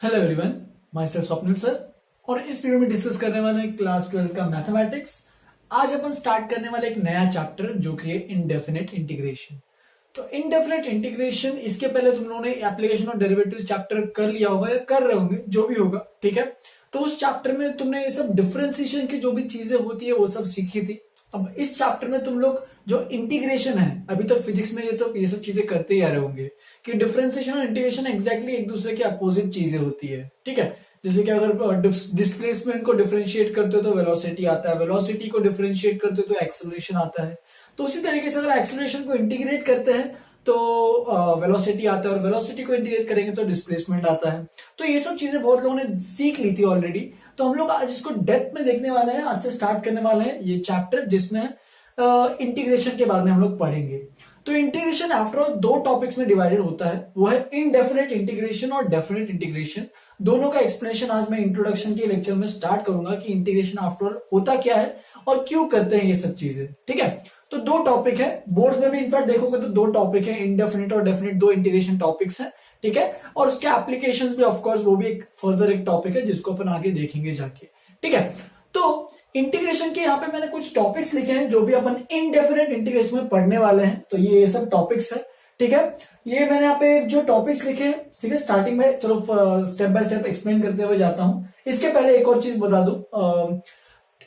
Hello everyone, my self Swapnil sir. और इस video में डिस्कस करने वाले हैं क्लास 12 का मैथमेटिक्स। आज अपन स्टार्ट करने वाले एक नया चैप्टर जो कि है इनडेफिनेट इंटीग्रेशन। तो इनडेफिनेट इंटीग्रेशन, इसके पहले तुम लोगों ने एप्लीकेशन और डेरिवेटिव्स चैप्टर कर लिया होगा या कर रहे होंगे, जो भी होगा, ठीक है। तो उस चैप्टर में तुमने ये सब डिफरेंशिएशन की जो भी चीजें होती है वो सब सीखी थी। अब इस चैप्टर में तुम लोग जो इंटीग्रेशन है, अभी तक फिजिक्स में ये सब चीजें करते ही आ रहे होंगे कि डिफरेंशिएशन और इंटीग्रेशन एग्जैक्टली एक दूसरे के अपोजिट चीजें होती है, ठीक है। जैसे कि अगर डिस्प्लेसमेंट को डिफरेंशिएट करते हो तो वेलोसिटी आता है, वेलोसिटी को डिफरेंशिएट करते हो तो एक्सेलरेशन आता है। तो उसी तरीके से अगर एक्सेलरेशन को इंटीग्रेट करते हैं तो वेलोसिटी आता है, और वेलोसिटी को इंटीग्रेट करेंगे तो डिस्प्लेसमेंट आता है। तो ये सब चीजें बहुत लोगों ने सीख ली थी ऑलरेडी। तो हम लोग आज इसको डेप्थ में देखने वाले हैं, आज से स्टार्ट करने वाले हैं ये चैप्टर जिसमें इंटीग्रेशन के बारे में हम लोग पढ़ेंगे। तो इंटीग्रेशन आफ्टर ऑल दो टॉपिक्स में डिवाइडेड होता है, वो है इनडेफिनेट इंटीग्रेशन और डेफिनेट इंटीग्रेशन। दोनों का एक्सप्लेनेशन आज मैं इंट्रोडक्शन के लेक्चर में स्टार्ट करूंगा कि इंटीग्रेशन आफ्टर ऑल होता क्या है और क्यों करते हैं ये सब चीजें, ठीक है। तो दो टॉपिक है, बोर्ड्स में भी इनफैक्ट देखोगे तो दो टॉपिक है, इंडेफिनेट और डेफिनेट, दो इंटीग्रेशन टॉपिक्स है, ठीक है। और उसके एप्लीकेशंस भी ऑफकोर्स वो भी एक फर्दर एक टॉपिक है जिसको अपन आगे देखेंगे जाके, ठीक है। तो इंटीग्रेशन के यहाँ पे मैंने कुछ टॉपिक्स लिखे हैं जो भी अपन इनडेफिनेट इंटीग्रेशन में पढ़ने वाले हैं। तो ये सब टॉपिक्स है, ठीक है। ये मैंने यहाँ पे जो टॉपिक्स लिखे हैं, ठीक है, स्टार्टिंग में चलो स्टेप बाय स्टेप एक्सप्लेन करते हुए जाता हूं। इसके पहले एक और चीज बता दूं,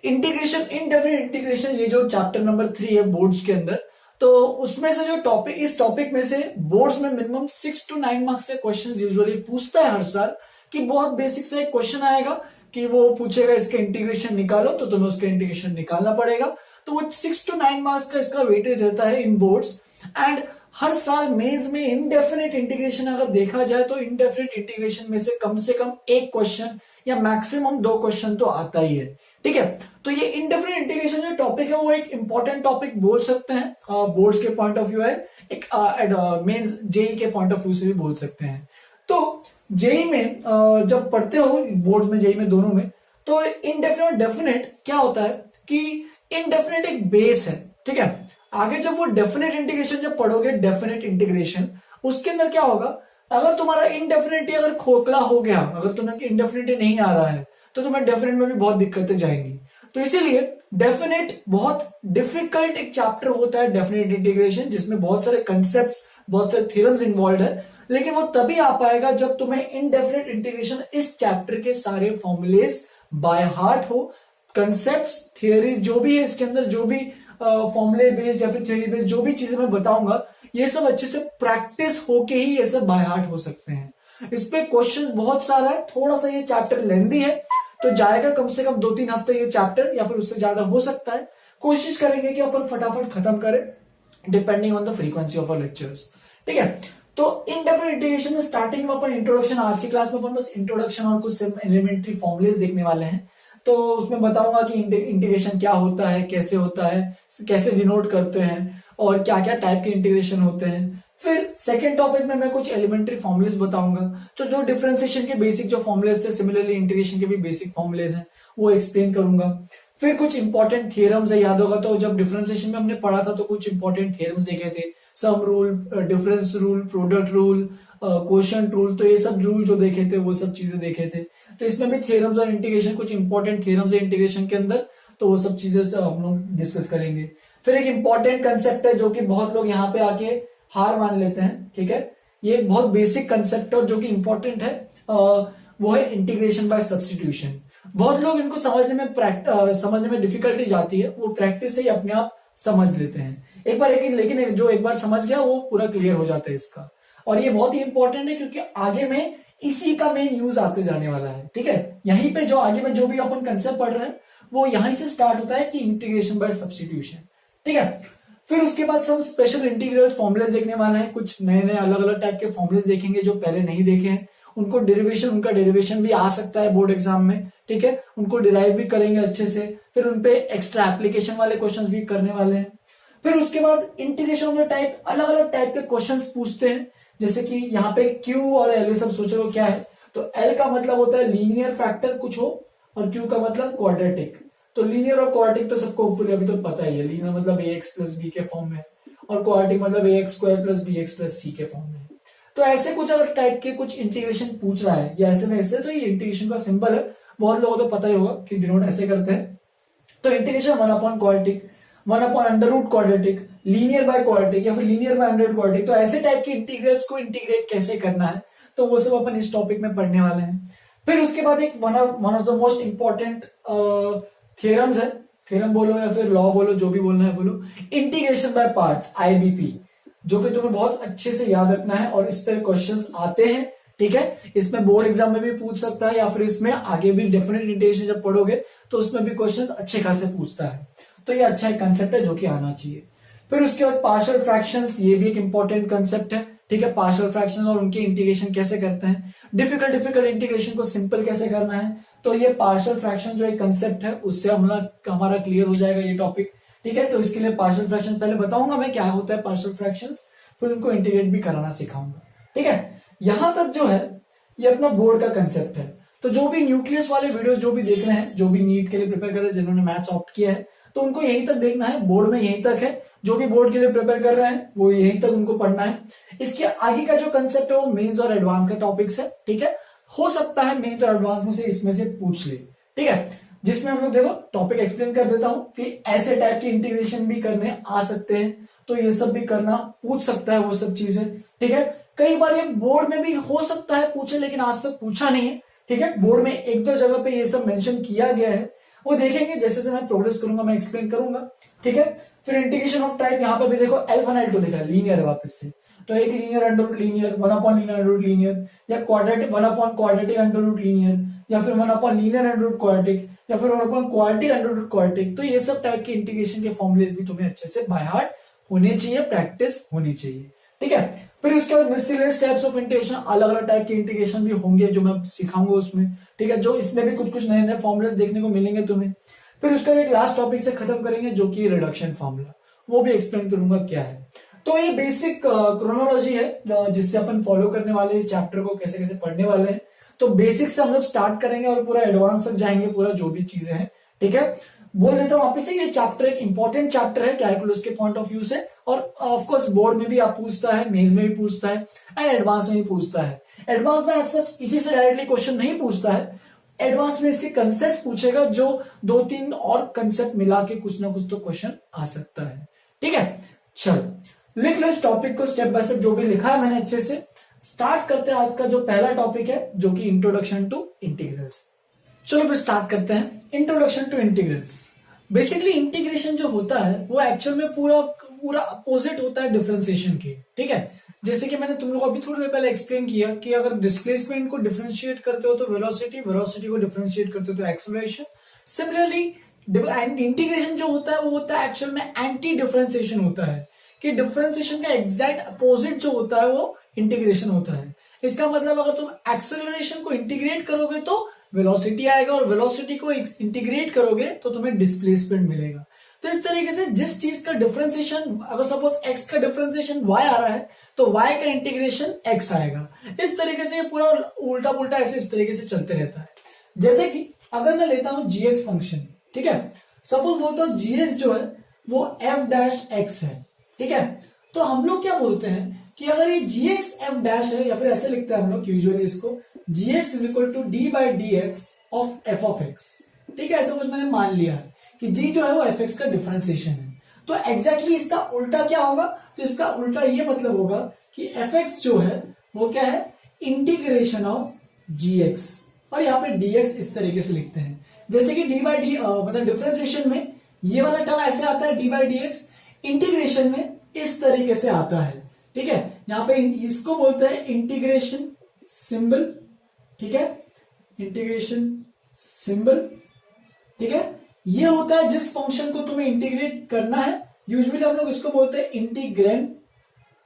इंटीग्रेशन, इनडेफिनेट इंटीग्रेशन, ये जो चैप्टर नंबर 3 है बोर्ड्स के अंदर, तो उसमें से जो टॉपिक, इस टॉपिक में से बोर्ड्स में मिनिमम 6 to 9 मार्क्स से क्वेश्चन यूजुअली पूछता है हर साल। कि बहुत बेसिक से एक क्वेश्चन आएगा कि वो पूछेगा इसके इंटीग्रेशन निकालो, तो तुम्हें उसका इंटीग्रेशन निकालना पड़ेगा। तो वो 6 to 9 मार्क्स का इसका वेटेज रहता है इन बोर्ड्स। एंड हर साल मेंस में इनडेफिनेट इंटीग्रेशन अगर देखा जाए तो इनडेफिनेट इंटीग्रेशन में से कम एक क्वेश्चन या मैक्सिमम 2 क्वेश्चन तो आता ही है, ठीक है। तो ये इनडेफिनेट इंटीग्रेशन जो टॉपिक है वो एक इंपॉर्टेंट टॉपिक बोल सकते हैं, बोर्ड्स के पॉइंट ऑफ व्यू है, एक मेंस जेई के पॉइंट ऑफ व्यू से भी बोल सकते हैं। तो जेई में जब पढ़ते हो बोर्ड्स में, जेई में, दोनों में, तो इनडेफिनेट और डेफिनेट क्या होता है कि इनडेफिनेट एक बेस है, ठीक है। आगे जब वो डेफिनेट इंटीग्रेशन जब पढ़ोगे, डेफिनेट इंटीग्रेशन, उसके अंदर क्या होगा, अगर तुम्हारा इनडेफिनेटली अगर खोखला हो गया, अगर तुम्हें इनडेफिनेटली नहीं आ रहा है तो तुम्हें डेफिनेट में भी बहुत दिक्कतें जाएंगी। तो इसीलिए डेफिनेट बहुत डिफिकल्ट एक चैप्टर होता है डेफिनेट इंटीग्रेशन, जिसमें बहुत सारे कंसेप्ट्स, बहुत सारे थ्योरम्स इन्वॉल्व है। लेकिन वो तभी आ पाएगा जब तुम्हें इनडेफिनेट इंटीग्रेशन इस चैप्टर के सारे फॉर्मूलेस बाय हार्ट हो, कंसेप्ट्स, थियरीज जो भी है इसके अंदर, जो भी फॉर्मूले बेस्ड या फिर थ्योरी बेस्ड जो भी चीजें मैं बताऊंगा, ये सब अच्छे से प्रैक्टिस होके ही ये सब बाय हार्ट हो सकते हैं। इस पे क्वेश्चंस बहुत सारा है, थोड़ा सा ये चैप्टर लेंदी है, तो जाएगा कम से कम 2-3 हफ्ते ये चैप्टर, या फिर उससे ज्यादा हो सकता है। कोशिश करेंगे कि अपन फटाफट खत्म करें depending on the frequency of our lectures, ठीक है। तो इनडेफिनेट इंटीग्रेशन में स्टार्टिंग में अपन इंट्रोडक्शन, आज की क्लास में अपन बस इंट्रोडक्शन और कुछ एलिमेंट्री फॉर्मुलेस देखने वाले हैं। तो उसमें बताऊंगा कि इंटीग्रेशन क्या होता है, कैसे डिनोट करते हैं, और क्या क्या टाइप के इंटीग्रेशन होते हैं। फिर सेकेंड टॉपिक में मैं कुछ एलिमेंट्री फॉर्मुलेस बताऊंगा, तो जो डिफरेंशिएशन के बेसिक जो फॉर्मुलेस थे, सिमिलरली इंटीग्रेशन के भी बेसिक फॉर्मुलेस हैं, वो एक्सप्लेन करूंगा। फिर कुछ इंपॉर्टेंट थियरम्स है, याद होगा तो जब डिफरेंशिएशन में हमने पढ़ा था तो कुछ इंपॉर्टेंट थियरम्स देखे थे, sum rule, difference rule, product rule, quotient rule, तो ये सब रूल जो देखे थे वो सब चीजें देखे थे। तो इसमें भी थियरम्स और इंटीग्रेशन, कुछ इंपॉर्टेंट थियरम्स है इंटीग्रेशन के अंदर, तो वो सब चीजें हम लोग डिस्कस करेंगे। फिर एक इंपॉर्टेंट कंसेप्ट है जो कि बहुत लोग यहाँ पे आके हार मान लेते हैं, ठीक है। ये एक बहुत बेसिक कंसेप्ट है जो कि इंपॉर्टेंट है, वो है इंटीग्रेशन बाय सब्स्टिट्यूशन। बहुत लोग इनको समझने में डिफिकल्टी जाती है, वो प्रैक्टिस से ही अपने आप समझ लेते हैं एक बार, लेकिन जो एक बार समझ गया वो पूरा क्लियर हो जाता है इसका। और ये बहुत ही इंपॉर्टेंट है क्योंकि आगे में इसी का मेन यूज आते जाने वाला है, ठीक है। यहीं पे जो आगे में जो भी अपन कंसेप्ट पढ़ रहे हैं वो यहीं से स्टार्ट होता है कि इंटीग्रेशन बाय सब्स्टिट्यूशन, ठीक है। फिर उसके बाद सब स्पेशल इंटीग्रल फॉर्मुलेस देखने वाले हैं, कुछ नए नए अलग अलग टाइप के फॉर्मुलेस देखेंगे जो पहले नहीं देखे हैं। उनका डेरिवेशन भी आ सकता है बोर्ड एग्जाम में, ठीक है, उनको डिराइव भी करेंगे अच्छे से। फिर उनपे एक्स्ट्रा एप्लीकेशन वाले क्वेश्चंस भी करने वाले हैं। फिर उसके बाद इंटीग्रेशन में टाइप, अलग अलग टाइप के क्वेश्चंस पूछते हैं, जैसे कि यहाँ पे क्यू और एल, सब सोच रहे हो क्या है, तो एल का मतलब होता है लीनियर फैक्टर कुछ हो, और क्यू का मतलब क्वाड्रेटिक। तो लीनियर और क्वाड्रेटिक तो सबको अभी तो पता ही है, लीनियर मतलब ax प्लस बी के फॉर्म में, और क्वाड्रेटिक मतलब ax square plus bx plus c के फॉर्म में। तो ऐसे कुछ अगर टाइप के कुछ इंटीग्रेशन पूछ रहा है या ऐसे में ऐसे, तो ये इंटीग्रेशन का सिंबल है, बहुत लोगों को तो पता ही होगा कि डिनोट ऐसे करते हैं। तो integration 1 upon quadratic, 1 upon under root quadratic, linear by quadratic या फिर linear by under root quadratic, तो ऐसे टाइप के इंटीग्रल्स को इंटीग्रेट कैसे करना है, तो वो सब अपन इस टॉपिक में पढ़ने वाले हैं। फिर उसके बाद एक one of the most important theorems है, थ्योरम बोलो या फिर लॉ बोलो, जो भी बोलना है बोलो, इंटीग्रेशन बाय पार्ट्स, आईबीपी, जो कि तुम्हें बहुत अच्छे से याद रखना है और इस पे क्वेश्चंस आते हैं। ठीक है, इसमें बोर्ड एग्जाम में भी पूछ सकता है या फिर इसमें आगे भी डेफिनेट इंटीग्रेशन जब पढ़ोगे तो उसमें भी क्वेश्चंस अच्छे खासे पूछता है। तो ये अच्छा एक कंसेप्ट है जो कि आना चाहिए। फिर उसके बाद पार्शियल फ्रैक्शंस, ये भी एक इंपॉर्टेंट कंसेप्ट है। ठीक है, पार्शियल फ्रैक्शन और उनके इंटीग्रेशन कैसे करते हैं, डिफिकल्ट इंटीग्रेशन को सिंपल कैसे करना है, तो ये पार्शियल फ्रैक्शन जो एक कंसेप्ट है उससे हमारा क्लियर हो जाएगा ये टॉपिक। ठीक है, तो इसके लिए पार्शियल फ्रैक्शन पहले बताऊंगा मैं क्या होता है पार्शियल फ्रैक्शंस, फिर उनको इंटीग्रेट भी कराना सिखाऊंगा। ठीक है, यहां तक जो है ये अपना बोर्ड का कंसेप्ट है। तो जो भी न्यूक्लियस वाले वीडियो जो भी देख रहे हैं, जो भी नीट के लिए प्रिपेयर कर रहे हैं, जिन्होंने मैथ्स ऑप्ट किया है, तो उनको यहीं तक देखना है, बोर्ड में यहीं तक है। जो भी बोर्ड के लिए प्रिपेयर कर रहे हैं वो यहीं तक उनको पढ़ना है। इसके आगे का जो कंसेप्ट है वो मेंस और एडवांस का टॉपिक्स है। ठीक है, हो सकता है मेंस और एडवांस में से इसमें से पूछ ले। ठीक है, जिसमें हम लोग देखो टॉपिक एक्सप्लेन कर देता हूं कि ऐसे टाइप के इंटीग्रेशन भी करने आ सकते हैं, तो ये सब भी करना पूछ सकता है वो सब चीजें। ठीक है, कई बार ये बोर्ड में भी हो सकता है पूछे, लेकिन आज तक पूछा नहीं है। ठीक है, बोर्ड में एक दो जगह पे ये सब मेंशन किया गया है, वो देखेंगे जैसे जैसे मैं प्रोग्रेस करूंगा मैं एक्सप्लेन करूंगा। ठीक है, फिर इंटीग्रेशन ऑफ टाइप, यहाँ पे भी देखो L1 L2 लिखा है, लीनियर है वापस से, तो एक linear under root linear, 1 upon linear under root linear, या quadratic 1 upon quadratic under root linear, या फिर 1 upon linear under root quadratic, या फिर 1 upon quadratic under root quadratic. तो ये सब टाइप के इंटीग्रेशन के फॉर्मुलेस भी तुम्हें अच्छे से बाय हार्ट होने चाहिए, प्रैक्टिस होनी चाहिए। ठीक है, फिर उसके बाद मिसलेनियस टाइप्स ऑफ इंटीग्रेशन, अलग अलग टाइप के इंटीग्रेशन भी होंगे जो मैं सिखाऊंगा उसमें। ठीक है, जो इसमें भी कुछ कुछ नए नए फॉर्मुलेस देखने को मिलेंगे तुम्हें। फिर उसका एक लास्ट टॉपिक से खत्म करेंगे जो कि रिडक्शन फॉर्मूला, वो भी एक्सप्लेन करूंगा क्या है। तो ये बेसिक क्रोनोलॉजी है जिससे अपन फॉलो करने वाले इस चैप्टर को, कैसे कैसे पढ़ने वाले हैं। तो बेसिक से हम लोग स्टार्ट करेंगे और पूरा एडवांस तक जाएंगे, पूरा जो भी चीजें हैं। ठीक है, बोल देता हूं वापिस से, ये चैप्टर एक इंपॉर्टेंट चैप्टर है कैलकुलस के पॉइंट ऑफ व्यू से, और ऑफकोर्स बोर्ड में भी आप पूछता है, मेंस में भी पूछता है एंड एडवांस में भी पूछता है। एडवांस में सच इसी से डायरेक्टली क्वेश्चन नहीं पूछता है, एडवांस में इसके कंसेप्ट पूछेगा, जो 2-3 और कंसेप्ट मिला के कुछ ना कुछ तो क्वेश्चन आ सकता है। ठीक है, चलो लिख लो इस टॉपिक को स्टेप बाय स्टेप, जो भी लिखा है मैंने अच्छे से। स्टार्ट करते हैं आज का जो पहला टॉपिक है, जो कि इंट्रोडक्शन टू इंटीग्रल्स। चलो फिर स्टार्ट करते हैं introduction to integrals. Basically integration जो होता है वो एक्चुअल में पूरा अपोजिट होता है डिफरेंशिएशन के। ठीक है, जैसे कि मैंने तुम लोग अभी थोड़ी देर पहले एक्सप्लेन किया कि अगर डिस्प्लेसमेंट को डिफरेंशिएट करते हो तो वेलोसिटी, वेलोसिटी को डिफरेंशिएट करते हो तो एक्सेलरेशन। सिमिलरली इंटीग्रेशन जो होता है वो होता है एक्चुअल में एंटी डिफरेंशिएशन होता है, कि डिफरेंशिएशन का एग्जैक्ट अपोजिट जो होता है वो इंटीग्रेशन होता है। इसका मतलब अगर तुम एक्सेलरेशन को इंटीग्रेट करोगे तो वेलोसिटी आएगा, और वेलोसिटी को इंटीग्रेट करोगे तो तुम्हें डिस्प्लेसमेंट मिलेगा। तो इस तरीके से जिस चीज का डिफरेंशिएशन, अगर सपोज x का डिफरेंशिएशन y आ रहा है तो y का इंटीग्रेशन x आएगा। इस तरीके से ये पूरा उल्टा पुल्टा ऐसे इस तरीके से चलते रहता है। जैसे कि अगर मैं लेता हूं gx फंक्शन, ठीक है, सपोज बोलता हूं gx जो है वो f डैश x है। ठीक है, तो हम लोग क्या बोलते हैं कि अगर ये gx f डैश है, या फिर ऐसे लिखते हैं हम लोग यूजुअली इसको, gx is equal to d by d x of f of x। ठीक है, ऐसा कुछ मैंने मान लिया है कि g जो है वो fx का डिफरेंशिएशन है। तो एग्जैक्टली इसका उल्टा क्या होगा, तो इसका उल्टा ये मतलब होगा कि fx जो है वो क्या है, इंटीग्रेशन ऑफ gx, और यहाँ पे dx इस तरीके से लिखते हैं। जैसे कि d बाई डी मतलब डिफरेंशिएशन में ये वाला टर्म ऐसे आता है d by d x, integration में इस तरीके से आता है। ठीक है, यहाँ पे इसको बोलते हैं इंटीग्रेशन सिंबल। ठीक है, इंटीग्रेशन सिंबल। ठीक है, ये होता है जिस फंक्शन को तुम्हें इंटीग्रेट करना है, यूजुअली हम लोग इसको बोलते हैं इंटीग्रैंड।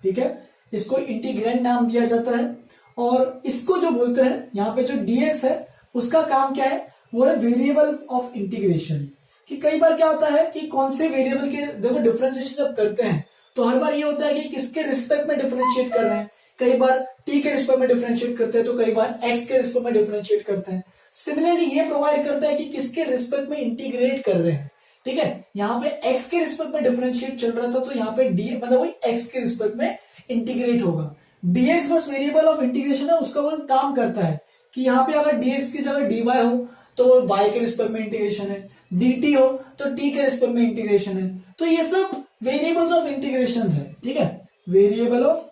ठीक है, इसको इंटीग्रैंड नाम दिया जाता है। और इसको जो बोलते हैं यहाँ पे जो dx है उसका काम क्या है, वो है वेरिएबल ऑफ इंटीग्रेशन। कि कई बार क्या होता है कि कौन से वेरिएबल के देखो डिफरेंशिएशन जब करते हैं तो हर बार ये होता है कि किसके रिस्पेक्ट में डिफरेंशिएट कर रहे हैं। कई बार t के रिस्पेक्ट में डिफरेंशिएट करते हैं, तो कई बार x के रिस्पेक्ट में डिफरेंशिएट करते हैं। सिमिलरली ये प्रोवाइड करता है कि किसके रिस्पेक्ट में इंटीग्रेट कर रहे हैं। ठीक है, यहाँ पे x के रिस्पेक्ट में डिफरेंशिएट चल रहा था, तो यहाँ पे d मतलब वही x के रिस्पेक्ट में इंटीग्रेट होगा। dx बस वेरिएबल ऑफ इंटीग्रेशन है, उसका बस काम करता है कि यहाँ पे अगर dx की जगह dy हो तो y के रिस्पेक्ट में इंटीग्रेशन है, dt हो तो t के रिस्पेक्ट में इंटीग्रेशन है। तो ये सब वेरिएबल्स ऑफ इंटीग्रेशन है, ठीक है, वेरिएबल ऑफ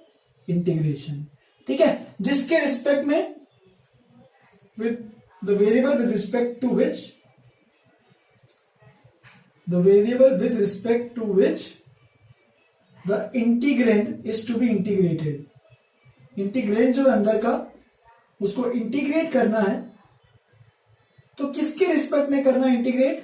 इंटीग्रेशन, ठीक है, जिसके रिस्पेक्ट में with the variable with respect to which the integrand is to be integrated, integrand जो अंदर का उसको इंटीग्रेट करना है, तो किसके रिस्पेक्ट में करना है इंटीग्रेट,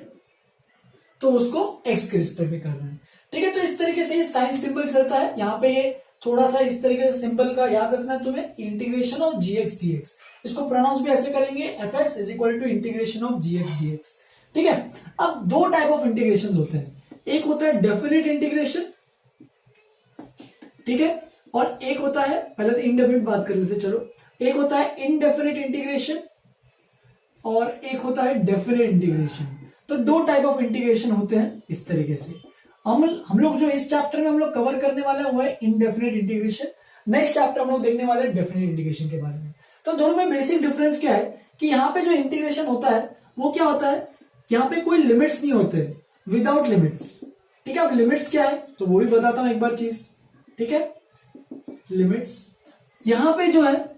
तो उसको x के रिस्पेक्ट में करना है, ठीक है। तो इस तरीके से ये साइन सिंबल चलता है यहाँ पे, ये थोड़ा सा इस तरीके से सिंपल का याद रखना है तुम्हें, इंटीग्रेशन ऑफ gx dx, इसको प्रोनाउंस भी ऐसे करेंगे fx is equal to integration of gx dx, ठीक है। अब दो टाइप ऑफ इंटीग्रेशन होते हैं, एक होता है डेफिनेट इंटीग्रेशन, ठीक है, और एक होता है, पहले तो इनडेफिनिट बात कर लेते चलो, एक होता है इनडेफिनिट इंटीग्रेशन और एक होता है डेफिनेट इंटीग्रेशन। तो दो टाइप ऑफ इंटीग्रेशन होते हैं इस तरीके से। हम लोग जो इस चैप्टर में हम लोग कवर करने वाले हैं वो है इनडेफिनिट इंटीग्रेशन, नेक्स्ट चैप्टर हम लोग देखने वाले हैं डेफिनेट इंटीग्रेशन के बारे में। तो दोनों में बेसिक डिफरेंस क्या है कि यहाँ पे जो इंटीग्रेशन होता है वो क्या होता है, यहाँ पे कोई लिमिट्स नहीं होते, विदाउट लिमिट्स, ठीक है। अब लिमिट्स क्या है तो वो भी बताता हूं एक बार चीज, ठीक है। लिमिट्स, यहाँ पे जो है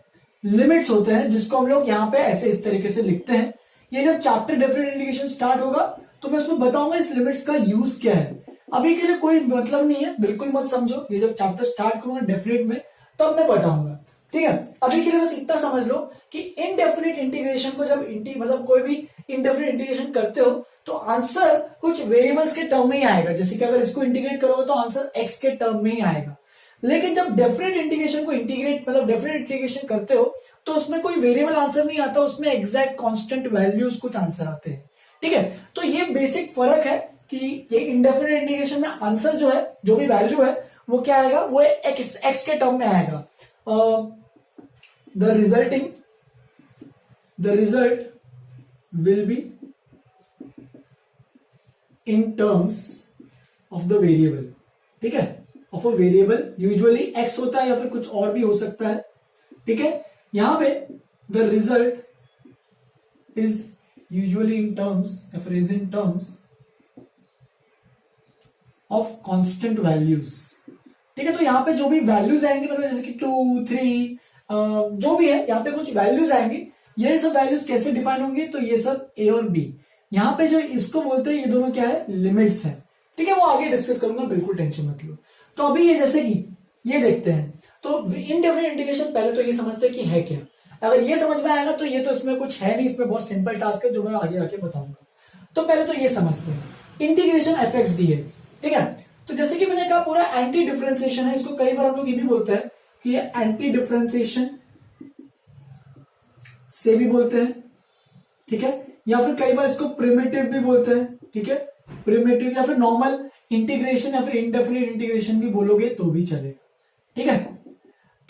लिमिट्स होते हैं जिसको हम लोग यहाँ पे ऐसे इस तरीके से लिखते हैं। ये जब चैप्टर डेफिनेट इंटीग्रेशन स्टार्ट होगा तो मैं उसमें बताऊंगा इस लिमिट्स का यूज क्या है, अभी के लिए कोई मतलब नहीं है, बिल्कुल मत समझो, ये जब चैप्टर स्टार्ट करूंगा डेफिनेट में तब मैं बताऊंगा, ठीक है। अभी के लिए बस इतना समझ लो कि इनडेफिनिट इंटीग्रेशन को जब मतलब कोई भी इनडेफिनिट इंटीग्रेशन करते हो तो आंसर कुछ वेरिएबल्स के टर्म में ही आएगा, जैसे कि अगर इसको इंटीग्रेट करोगे तो आंसर x के टर्म में ही आएगा। लेकिन जब डेफिनेट इंटीग्रेशन को इंटीग्रेट मतलब डेफिनेट इंटीग्रेशन करते हो तो उसमें कोई वेरिएबल आंसर नहीं आता, उसमें एग्जैक्ट कांस्टेंट वैल्यूज कुछ आंसर आते हैं, ठीक है। तो ये बेसिक फर्क है कि ये इंडेफिनिट इंटीग्रेशन में आंसर जो है, जो भी वैल्यू है वो क्या आएगा, वो x के टर्म में आएगा। the result will be in terms of the variable, ठीक है, of a variable, usually x होता है या फिर कुछ और भी हो सकता है, ठीक है। यहां पे the result is usually in terms या फिर is in terms of constant values, ठीक है। तो यहाँ पे जो भी वैल्यूज आएंगे मतलब जैसे कि 2, 3 जो भी है, यहाँ पे कुछ वैल्यूज आएंगे, ये सब वैल्यूज कैसे डिफाइन होंगे, तो ये सब a और b, यहाँ पे जो इसको बोलते हैं ये दोनों क्या है, लिमिट्स है, ठीक है। वो आगे डिस्कस करूंगा, बिल्कुल टेंशन मत लो। तो अभी ये जैसे कि ये देखते हैं, तो इनडेफिनिट इंटीग्रेशन पहले तो ये समझते हैं कि है क्या, अगर ये समझ में आएगा तो ये तो इसमें कुछ है नहीं, इसमें बहुत सिंपल टास्क है जो मैं आगे आके बताऊंगा। तो पहले तो ये समझते हैं इंटीग्रेशन fx dx, ठीक है। तो जैसे कि मैंने कहा पूरा एंटी डिफरेंशिएशन है, इसको कई बार हम लोग ये भी बोलते हैं कि ये एंटी डिफरेंशिएशन से भी बोलते हैं, ठीक है, या फिर कई बार इसको प्रिमिटिव भी बोलते हैं, ठीक है, प्रिमिटिव या फिर नॉर्मल इंटीग्रेशन या फिर इनडेफिनिट इंटीग्रेशन भी बोलोगे तो भी चलेगा, ठीक है।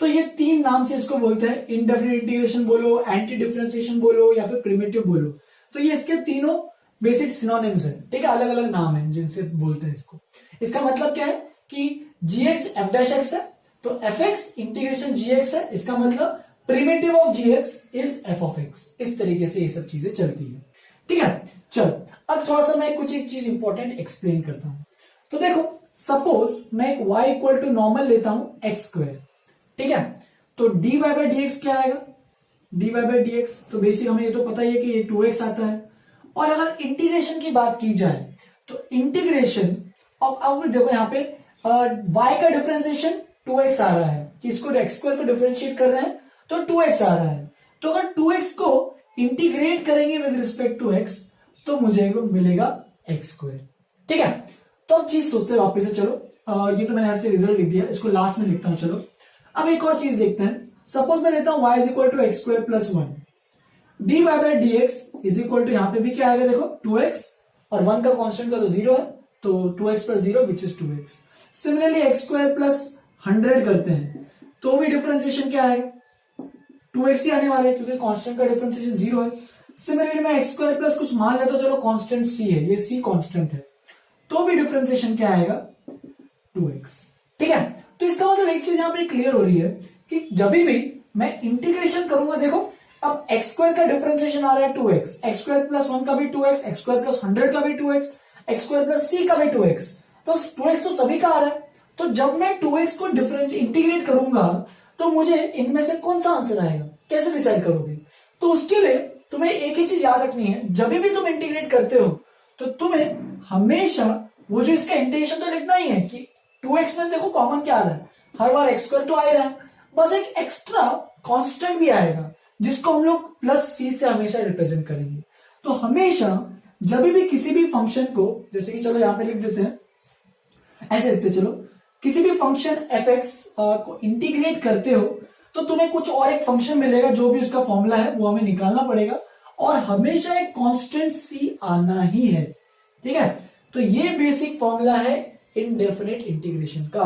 तो ये तीन नाम से इसको बोलते हैं, इनडेफिनिट इंटीग्रेशन बोलो, एंटी डिफरेंशिएशन बोलो या फिर प्रिमिटिव बोलो। तो ये इसके तीनों बेसिक सिनोनिम्स है, ठीक है, अलग अलग नाम है जिनसे बोलते हैं इसको। इसका मतलब क्या है कि gx f डैश x है, तो fx इंटीग्रेशन gx है, इसका मतलब primitive of gx is f of x। इस तरीके से ये सब चीजें चलती है, ठीक है। चलो अब थोड़ा सा मैं कुछ एक चीज इंपॉर्टेंट एक्सप्लेन करता हूं। तो देखो सपोज मैं एक y इक्वल टू नॉर्मल लेता हूं x स्क्वायर, ठीक है, तो dy बाई dx क्या आएगा, dy बाई dx, तो बेसिक हमें ये तो पता ही है कि ये 2x आता है। और अगर इंटीग्रेशन की बात की जाए तो इंटीग्रेशन ऑफ, अब देखो यहाँ पे y का डिफरेंशिएशन 2x आ रहा है कि इसको x स्क्वायर को डिफरेंशिएट कर रहे हैं तो 2x आ रहा है। तो अगर 2x को इंटीग्रेट करेंगे विद रिस्पेक्ट टू x तो मुझे मिलेगा x स्क्वायर, ठीक है। तो अब चीज सोचते हैं वापस से, चलो ये तो मैंने आपसे रिजल्ट लिख दिया, इसको लास्ट में लिखता हूं। चलो अब एक और चीज देखते हैं, सपोज मैं लेता हूं y is equal to x square plus 1, dy by dx is equal to, यहां पे भी क्या आएगा देखो 2x और 1 का कांस्टेंट का तो 0 है, तो 2x plus 0 which is 2x। Similarly x square plus 100 करते हैं तो भी डिफरेंशिएशन क्या आएगा, 2x ही आने वाला है क्योंकि कांस्टेंट का डिफरेंशिएशन 0 है। सिमिलरली मैं एक्स स्क्वायर प्लस कुछ मान लेता हूं, चलो कांस्टेंट c है, ये c कांस्टेंट है, तो भी डिफरेंशिएशन क्या आएगा 2x, ठीक है। तो इसका मतलब एक चीज यहां पे क्लियर हो रही है कि जब भी मैं इंटीग्रेशन करूंगा, देखो अब एक्स स्क्वायर का डिफरेंशिएशन आ रहा है 2x, एक्स स्क्वायर प्लस 1 का भी 2x, एक्स स्क्वायर प्लस 100 का भी 2x, x square plus c का भी 2x, तो 2x तो सभी का आ रहा है। तो जब मैं 2x को डिफरेंशिएट इंटीग्रेट करूंगा तो मुझे इनमें से कौन सा आंसर आएगा, कैसे डिसाइड करोगे? तो उसके लिए तुम्हें एक ही चीज याद रखनी है, जब भी तुम इंटीग्रेट करते हो तो तुम्हें हमेशा वो जो इसका इंटीग्रेशन तो लिखना ही है कि 2x में देखो कॉमन क्या आ रहा है, हर बार एक्स स्क्वायर तो आ रहा है, बस एक एक्स्ट्रा कांस्टेंट भी आएगा जिसको हम लोग प्लस सी से हमेशा रिप्रेजेंट करेंगे। तो हमेशा जब भी किसी भी फंक्शन को, जैसे कि चलो यहां पे लिख देते हैं, ऐसे लिखते चलो, किसी भी फंक्शन एफ एक्स को इंटीग्रेट करते हो तो तुम्हें कुछ और एक फंक्शन मिलेगा, जो भी उसका फॉर्मूला है वो हमें निकालना पड़ेगा और हमेशा एक कांस्टेंट सी आना ही है। ठीक है, तो ये बेसिक फॉर्मूला है इनडेफिनेट इंटीग्रेशन का,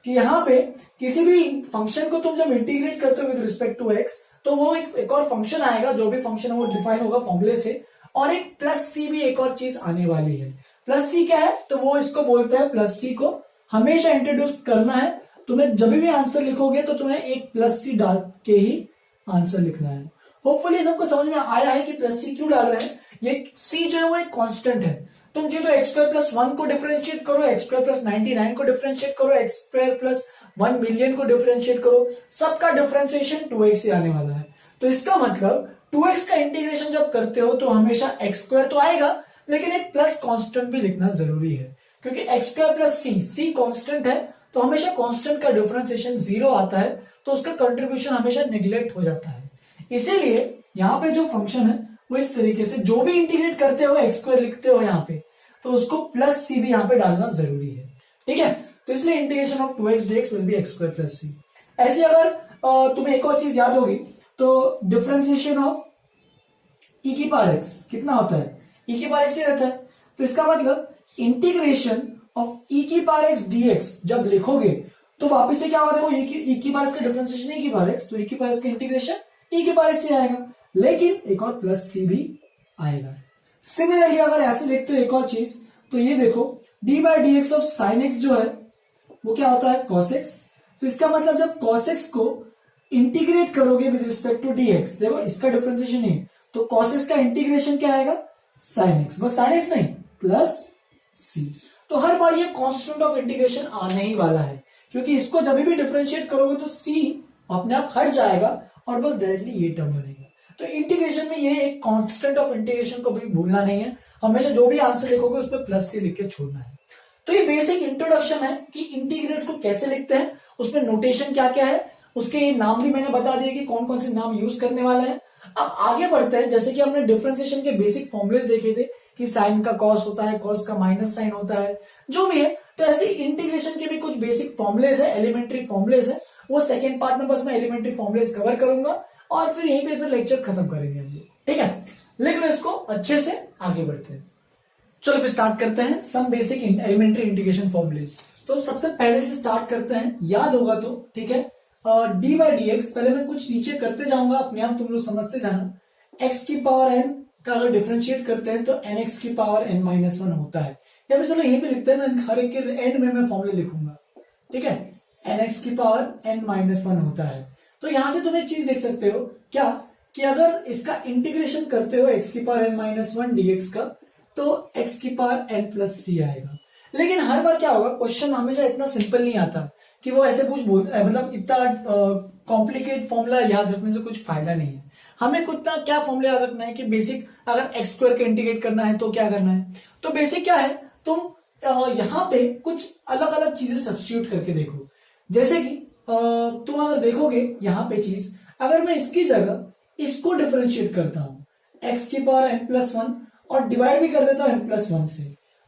कि यहां पे किसी भी फंक्शन को तुम जब इंटीग्रेट करते हो विद रिस्पेक्ट टू एक्स तो वो एक और फंक्शन आएगा, जो भी फंक्शन है वो डिफाइन होगा फॉर्मूले से, और एक प्लस सी भी एक और चीज आने वाली है। प्लस सी क्या है, तो वो इसको बोलते हैं, प्लस सी को हमेशा इंट्रोड्यूस करना है। तुम्हें जब भी आंसर लिखोगे तो तुम्हें एक प्लस सी डाल के ही आंसर लिखना है। होपफुली सबको समझ में आया है कि प्लस सी क्यों डाल रहे हैं। ये सी जो है वो एक कांस्टेंट है, तुम चाहे तो एक्स स्क्वायर प्लस 1 को डिफरेंशिएट करो, एक्स स्क्वायर प्लस 99 को डिफरेंशिएट करो, एक्स स्क्वायर प्लस 1 मिलियन को डिफरेंशिएट करो, सबका डिफरेंशिएशन 2x से आने वाला है। तो इसका मतलब 2x का इंटीग्रेशन जब करते हो तो हमेशा एक्स स्क्वायर तो आएगा, लेकिन एक प्लस कांस्टेंट भी लिखना जरूरी है, क्योंकि एक्स स्क्वायर प्लस सी कांस्टेंट है, तो हमेशा कांस्टेंट का डिफरेंशिएशन 0 आता है, तो उसका कंट्रीब्यूशन हमेशा निग्लेक्ट हो जाता है। इसीलिए यहाँ पे जो फंक्शन है वो इस तरीके से, जो भी इंटीग्रेट करते हो एक्स स्क्वायर लिखते हो यहाँ पे, तो उसको प्लस सी भी यहाँ पे डालना जरूरी है। ठीक है, तो इसलिए integration of 2x dx will be x square plus c. ऐसे अगर तुम्हें एक और चीज याद होगी तो डिफरेंशिएशन ऑफ e की पावर x कितना होता है, e की पावर x ही रहता है। तो इसका मतलब इंटीग्रेशन ऑफ e की पावर x dx जब लिखोगे तो वापिस से क्या होगा, वो e की पावर x का डिफरेंशिएशन e की पावर x, तो e की पावर x का इंटीग्रेशन e की पावर x ही आएगा, लेकिन एक और प्लस सी भी आएगा। सिमिलरली अगर ऐसे देखते हो एक और चीज, तो ये देखो D by d x of sine x जो है वो क्या होता है, कॉस एक्स। तो इसका मतलब जब कॉस एक्स को इंटीग्रेट करोगे with respect to d x, देखो इसका डिफरेंशिएशन है, तो कॉस एक्स का इंटीग्रेशन क्या आएगा, साइन एक्स, बस साइन एक्स नहीं प्लस सी। तो हर बार ये कांस्टेंट ऑफ इंटीग्रेशन आने ही वाला है, क्योंकि इसको जब भी डिफरेंशिएट करोगे तो सी अपने आप हट जाएगा और बस डायरेक्टली ये टर्म बनेगा। तो इंटीग्रेशन में ये एक कांस्टेंट ऑफ इंटीग्रेशन को भी भूलना नहीं है, हमेशा जो भी आंसर लिखोगे उस पर प्लस सी लिख के छोड़ना है। तो ये बेसिक इंट्रोडक्शन है कि इंटीग्रल्स को कैसे लिखते हैं, उसमें नोटेशन क्या क्या है, उसके नाम भी मैंने बता दिए कि कौन कौन से नाम यूज करने वाले हैं। अब आगे बढ़ते हैं, जैसे कि हमने डिफरेंशिएशन के बेसिक फॉर्मुलेस देखे थे कि साइन का कॉस होता है, कॉस का माइनस साइन होता है, जो भी है। तो ऐसे इंटीग्रेशन के भी कुछ बेसिक फॉर्मुलेस है, एलिमेंट्री फॉर्मुलेस है, वो सेकेंड पार्ट में बस मैं एलिमेंट्री फॉर्मुलेस कवर करूंगा और फिर यहीं पे फिर लेक्चर खत्म करेंगे हम लोग। ठीक है, लिख लो इसको अच्छे से, आगे बढ़ते हैं। चलो फिर स्टार्ट करते हैं some basic elementary integration formulas. तो सबसे पहले से स्टार्ट करते हैं, याद होगा तो ठीक है, डी बाई डी एक्स, पहले मैं कुछ नीचे करते जाऊंगा, अपने आप तुम लोग समझते जाना। एक्स की पावर एन का अगर डिफरेंशिएट करते हैं तो एन एक्स की पावर एन माइनस 1 होता है, या फिर चलो यहीं पे लिखते हैं, मैं हर एक के एंड में मैं फॉर्मूले लिखूंगा। ठीक है, एन एक्स की पावर एन माइनस 1 होता है। तो यहां से तुम एक चीज देख सकते हो क्या, कि अगर इसका इंटीग्रेशन करते हो एक्स की पावर एन माइनस 1 डीएक्स का, तो एक्स की पावर एन प्लस सी आएगा। लेकिन हर बार क्या होगा, क्वेश्चन हमेशा इतना सिंपल नहीं आता कि वो ऐसे कुछ बोलता है, मतलब इतना कॉम्प्लिकेट फॉर्मूला याद रखने से कुछ फायदा नहीं है। हमें कुछ क्या फॉर्मूला याद रखना है कि बेसिक, अगर एक्स स्क्वायर का इंटीग्रेट करना है तो क्या करना है। तो बेसिक क्या है, तुम यहाँ पे कुछ अलग अलग चीजें सब्स्टिट्यूट करके देखो। जैसे कि तुम अगर देखोगे यहाँ पे चीज, अगर मैं इसकी जगह इसको डिफरेंशिएट करता हूं एक्स की पावर एन प्लस 1 और डिवाइड भी कर देता हूं एन प्लस 1 से,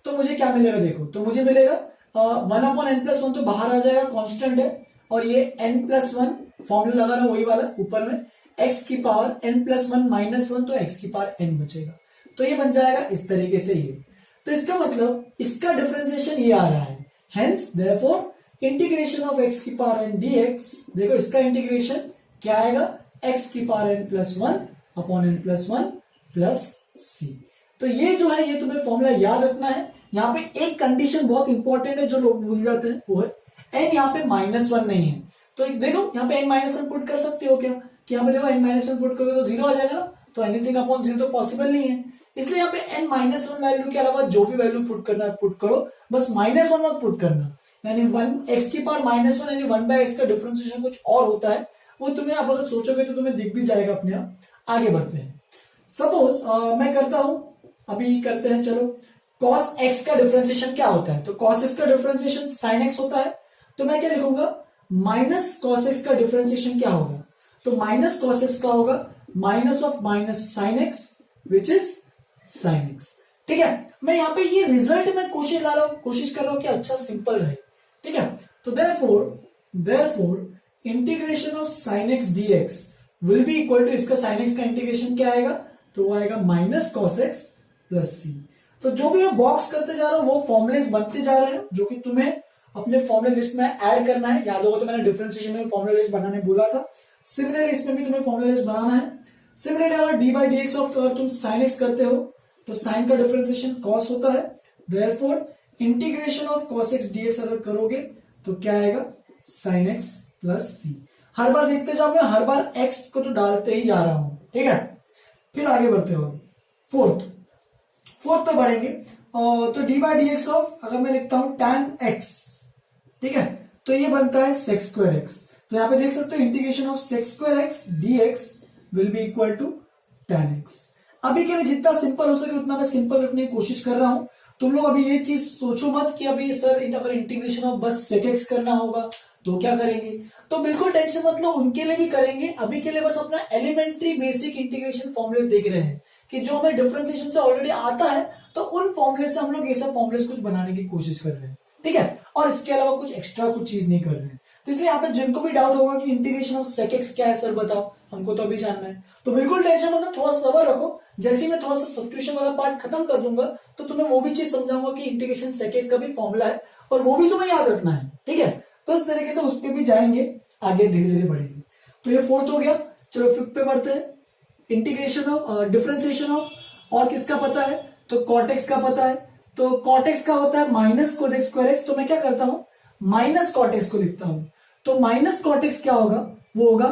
तो मुझे क्या मिलेगा, देखो तो मुझे मिलेगा 1 अपॉन एन प्लस 1 तो बाहर आ जाएगा, कांस्टेंट है, और ये एन प्लस 1 फॉर्मूला लगाना वही वाला ऊपर में, एक्स की पावर एन प्लस 1 माइनस 1, तो एक्स की पावर एन बचेगा, तो ये बन जाएगा इस तरीके से ये। तो इसका मतलब इसका डिफरेंशिएशन ये आ रहा है, hence therefore integration of x की पावर एन dx, देखो इसका इंटीग्रेशन क्या आएगा, एक्स की power n plus 1 upon n plus 1 plus c. तो ये जो है, ये तुम्हें फॉर्मूला याद रखना है। यहाँ पे एक कंडीशन बहुत इंपॉर्टेंट है जो लोग भूल जाते हैं, वो है एन यहाँ पे माइनस 1 नहीं है, तो एक देखो यहाँ पे n-1 पुट कर सकते हो क्या, कि यहाँ पे देखो n-1 पुट करोगे तो 0 आ जाएगा ना, तो एनीथिंग अपॉन 0 तो पॉसिबल नहीं है, इसलिए यहाँ पे n-1 वैल्यू के अलावा जो भी वैल्यू पुट करना है पुट करो, बस -1 मत पुट करना, यानी 1 x की पावर -1 यानी 1/x का डिफरेंशिएशन कुछ और होता है, वो तुम्हें अब अगर सोचोगे तो तुम्हें दिख भी जाएगा अपने आप। आगे बढ़ते हैं, सपोज मैं करता हूं, अभी करते हैं चलो, cos x का डिफरेंशिएशन क्या होता है, तो cos x का डिफरेंशिएशन sin x होता है, तो मैं क्या लिखूंगा, माइनस cos x का डिफरेंशिएशन क्या होगा, तो माइनस cos x का होगा minus of minus sin x which is sin x। ठीक है, मैं यहाँ पे ये रिजल्ट में कोशिश कर रहा हूं कि अच्छा सिंपल रहे। ठीक है, तो therefore integration of sin x dx will be equal to, इसका sin x का इंटीग्रेशन क्या आएगा, तो वो आएगा minus cos x plus c। तो जो भी मैं बॉक्स करते जा रहा हूं वो फॉर्मुलेस बनते जा रहे हैं, जो कि तुम्हें अपने फॉर्मुला लिस्ट में ऐड करना है। याद होगा तो मैंने डिफरेंशिएशन में फॉर्मुला लिस्ट बनाने बोला था, सिमिलरली इसमें भी तुम्हें फॉर्मुला लिस्ट बनाना है। सिमिलरली अगर d by d x of तुम साइन एक्स करते हो तो साइन का डिफरेंशिएशन कॉस होता है, therefore integration of cos x dx अगर करोगे तो क्या आएगा, साइन एक्स प्लस सी। हर बार देखते जाओ, मैं हर बार एक्स को तो डालते ही जा रहा हूं। ठीक है, फिर आगे बढ़ते हो, फोर्थ पे बढ़ेंगे, तो D by d x of अगर मैं लिखता हूं tan x, ठीक है, तो ये बनता है sec स्क्वायर x। तो यहां पे देख सकते हो integration of sec square x dx will be equal to tan x। अभी के लिए जितना सिंपल हो सके उतना मैं सिंपल रखने की कोशिश कर रहा हूं। तुम लोग अभी ये चीज सोचो मत कि अभी सर अगर इंटीग्रेशन ऑफ बस sec x करना होगा तो क्या करेंगे, तो बिल्कुल टेंशन मत लो, उनके लिए भी करेंगे। अभी के लिए बस अपना एलिमेंट्री बेसिक इंटीग्रेशन फॉर्मुलेस देख रहे हैं कि जो हमें डिफरेंशिएशन से ऑलरेडी आता है, तो उन फॉर्मुले से हम लोग ये सब फॉर्मुलेस कुछ बनाने की कोशिश कर रहे हैं। ठीक है, और इसके अलावा कुछ एक्स्ट्रा कुछ चीज नहीं कर रहे हैं। तो इसलिए यहाँ पे जिनको भी डाउट होगा कि इंटीग्रेशन ऑफ sec x क्या है सर बताओ, हमको तो अभी जानना है, तो बिल्कुल टेंशन मत, थोड़ा सब्र रखो। जैसे ही मैं थोड़ा सा सब्स्टिट्यूशन वाला पार्ट खत्म कर दूंगा तो तुम्हें वो भी चीज समझाऊंगा कि इंटीग्रेशन sec x का भी फॉर्मुला है और वो भी तुम्हें याद रखना है। ठीक है, तो इस तरीके से उस पर भी जाएंगे, आगे धीरे धीरे बढ़ेंगे। तो ये फोर्थ हो गया, चलो फिफ्थ पे बढ़ते हैं, इंटीग्रेशन ऑफ डिफरेंशिएशन ऑफ, और किसका पता है, तो cot x का पता है। तो cot x का होता है minus cos x square x, तो मैं क्या करता हूं, माइनस cot x को लिखता हूं, तो माइनस cot x क्या होगा, वो होगा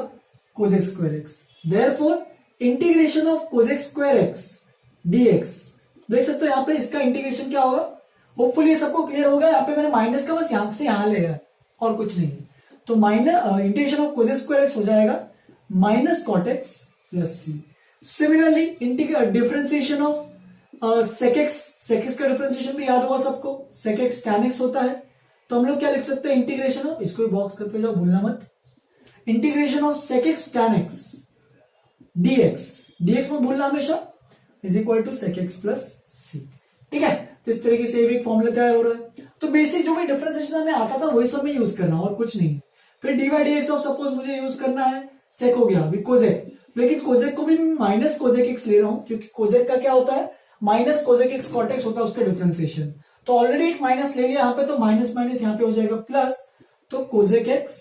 cos x square x। Therefore integration of cos x square x dx, देख सकते हो यहाँ पे इसका इंटीग्रेशन क्या होगा, होपफुली सबको क्लियर होगा। यहाँ पे मैंने माइनस का बस यहां से यहां ले आया और कुछ नहीं, तो minus integration of cos x square x हो जाएगा minus cot x plus c. Similarly differentiation of sec x का डिफरेंशिएशन भी याद होगा सबको, sec x tan x होता है, तो हम लोग क्या लिख सकते हैं, इंटीग्रेशन ऑफ, इसको भी बॉक्स करते जाओ भूलना मत, integration of sec x tan x dx में भूलना हमेशा, is equal to sec x plus c. ठीक है, तो इस तरीके से एक फॉर्मूला तैयार हो रहा है। तो बेसिक जो भी डिफरेंशिएशन हमें आता था वही सब में यूज करना और कुछ नहीं। फिर D by d x of suppose मुझे यूज करना है, सेक हो गया अभी कोजेक, लेकिन कोजेक को भी माइनस कोजेक एक्स ले रहा हूं, क्योंकि कोजेक का क्या होता है, minus cosec x cot x होता है उसका डिफरेंशिएशन। तो ऑलरेडी एक माइनस ले लिया यहाँ पे, तो माइनस माइनस यहाँ पे हो जाएगा प्लस, तो cosec x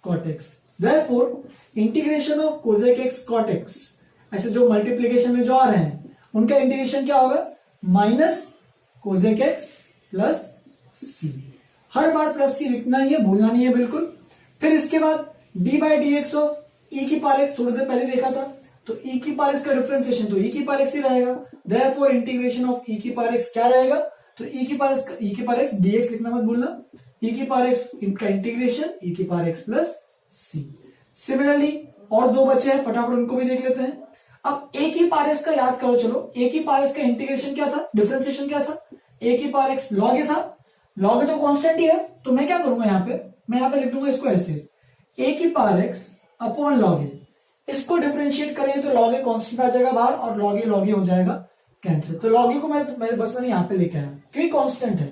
cot x. Therefore integration of cosec x cot x, ऐसे जो मल्टीप्लीकेशन में जो आ रहे हैं उनका इंटीग्रेशन क्या होगा, minus cosec x plus c. हर बार प्लस सी लिखना ही है, भूलना नहीं है बिल्कुल। फिर इसके बाद d by d x of e की पावर एक्स, थोड़ी देर पहले देखा था, तो ई की पावर एक्स का डिफरेंशिएशन तो ई की पावर एक्स ही रहेगा। देयरफॉर इंटीग्रेशन ऑफ ई की पावर एक्स क्या रहेगा, तो ई की पावर एक्स डीएक्स लिखना मत भूलना, ई की पावर एक्स इनका इंटीग्रेशन ई की power x plus c. Similarly और दो बचे हैं, फटाफट उनको भी देख लेते हैं। अब ए की पावर एक्स का याद करो, चलो ए की पावर एक्स का इंटीग्रेशन क्या था, डिफरेंशिएशन क्या था, ए की पावर एक्स लॉग ए था, लॉग ए तो कांस्टेंट ही है, तो मैं क्या करूंगा यहाँ पे, मैं यहाँ पे लिख दूंगा इसको ऐसे, ए की पावर एक्स अपॉन लॉग ए, इसको डिफरेंशिएट करेंगे तो लॉग ए कांस्टेंट आ जाएगा बाहर और लॉग ए हो जाएगा कैंसिल। तो लॉग ए को मैं बस मैंने यहाँ पे लिखा है क्योंकि कांस्टेंट है।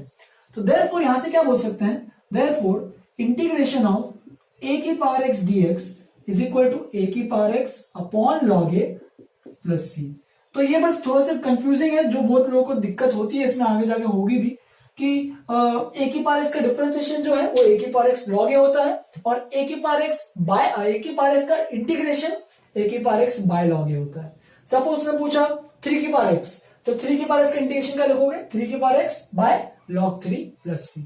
तो देयरफॉर यहां से क्या बोल सकते हैं, देयरफॉर इंटीग्रेशन ऑफ ए की power x dx is equal to a की power x upon log a plus c. तो ये बस थोड़ा सा कंफ्यूजिंग है, जो बहुत लोगों को दिक्कत होती है इसमें, आगे जाके होगी भी, कि ए की पावर एक्स का डिफरेंशिएशन जो है वो ए की पावर एक्स लॉग ए होता है, और ए की पावर एक्स बाय ए की पावर एक्स का इंटीग्रेशन ए की पावर एक्स बाय लॉग ए होता है। सपोज मैं पूछा 3 की पावर एक्स, तो 3 की पावर एक्स का इंटीग्रेशन क्या लिखोगे, 3 की power x by log 3 plus c.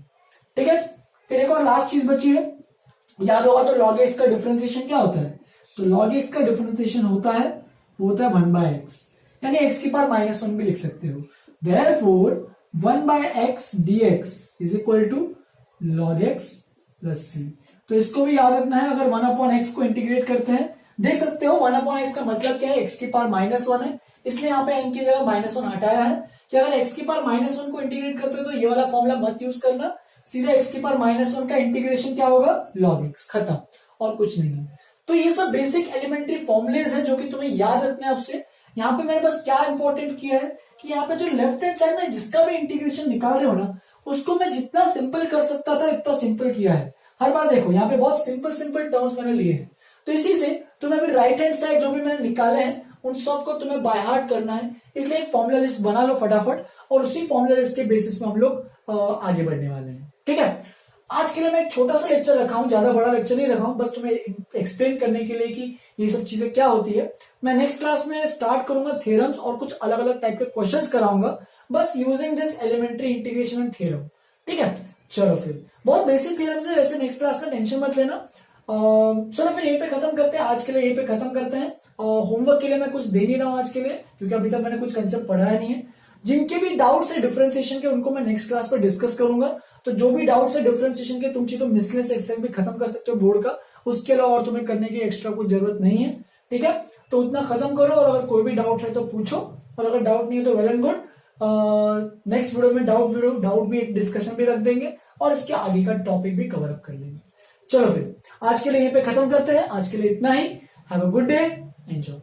ठीक है, फिर एक और लास्ट चीज बची है, याद होगा तो log x का डिफरेंशिएशन क्या होता है, तो log x का डिफरेंशिएशन होता है, वो होता है 1/x, यानी x की पावर -1 भी लिख सकते हो। Therefore 1/x dx is equal to log x plus c। तो इसको भी याद रखना है, अगर 1/x को इंटीग्रेट करते हैं, देख सकते हो 1/x का मतलब क्या है, x की पावर -1 है, इसलिए यहाँ पे n की जगह -1 हटाया है कि अगर x की पावर -1 को इंटीग्रेट करते हो तो ये वाला फॉर्मूला मत यूज करना, सीधा x की पावर -1 का इंटीग्रेशन क्या होगा, log x, खत्म, और कुछ नहीं है। तो ये सब बेसिक एलिमेंट्री फॉर्मुलेज है जो कि तुम्हें याद रखने आपसे। यहाँ पे मैंने बस क्या इंपॉर्टेंट किया है कि यहाँ पे जो लेफ्ट हैंड साइड में जिसका भी इंटीग्रेशन निकाल रहे हो ना, उसको मैं जितना सिंपल कर सकता था इतना सिंपल किया है। हर बार देखो यहाँ पे बहुत सिंपल सिंपल टर्म्स मैंने लिए हैं, तो इसी से तुम्हें भी राइट हैंड साइड जो भी मैंने निकाले हैं उन सब को तुम्हें बाय हार्ट करना है, इसलिए एक फॉर्मुला लिस्ट बना लो फटाफट, और उसी फॉर्मुला लिस्ट के बेसिस पे हम लोग आगे बढ़ने वाले हैं। ठीक है, आज के लिए मैं एक छोटा सा लेक्चर रखा हूं, ज्यादा बड़ा लेक्चर नहीं रखा हूं, बस तुम्हें एक्सप्लेन करने के लिए कि ये सब चीजें क्या होती है। मैं नेक्स्ट क्लास में स्टार्ट करूंगा थ्योरम्स और कुछ अलग अलग टाइप के क्वेश्चंस कराऊंगा, बस using this elementary integration and theorem. ठीक है, चलो फिर बहुत बेसिक थ्योरम्स है वैसे, नेक्स्ट क्लास का टेंशन मत लेना। चलो फिर यहीं पे खत्म करते हैं, आज के लिए यहीं पे खत्म करते हैं। होमवर्क के लिए मैं कुछ दे नहीं रहा हूं आज के लिए, क्योंकि अभी तक मैंने कुछ कंसेप्ट पढ़ाया नहीं है। जिनके भी डाउट्स है डिफरेंशिएशन के उनको मैं नेक्स्ट क्लास पर डिस्कस करूंगा, तो जो भी डाउट्स है डिफरेंशिएशन के तुम तो मिसलेस एक्सरसाइज भी खत्म कर सकते हो बोर्ड का, उसके अलावा और तुम्हें करने की एक्स्ट्रा कोई जरूरत नहीं है। ठीक है, तो उतना खत्म करो, और अगर कोई भी डाउट है तो पूछो, और अगर डाउट नहीं है तो well and good. Next video में डाउट भी एक डिस्कशन भी रख देंगे, और इसके आगे का टॉपिक भी कवर अप कर लेंगे। चलो फिर आज के लिए यहीं पे खत्म करते हैं, आज के लिए इतना ही। Have a good day, enjoy.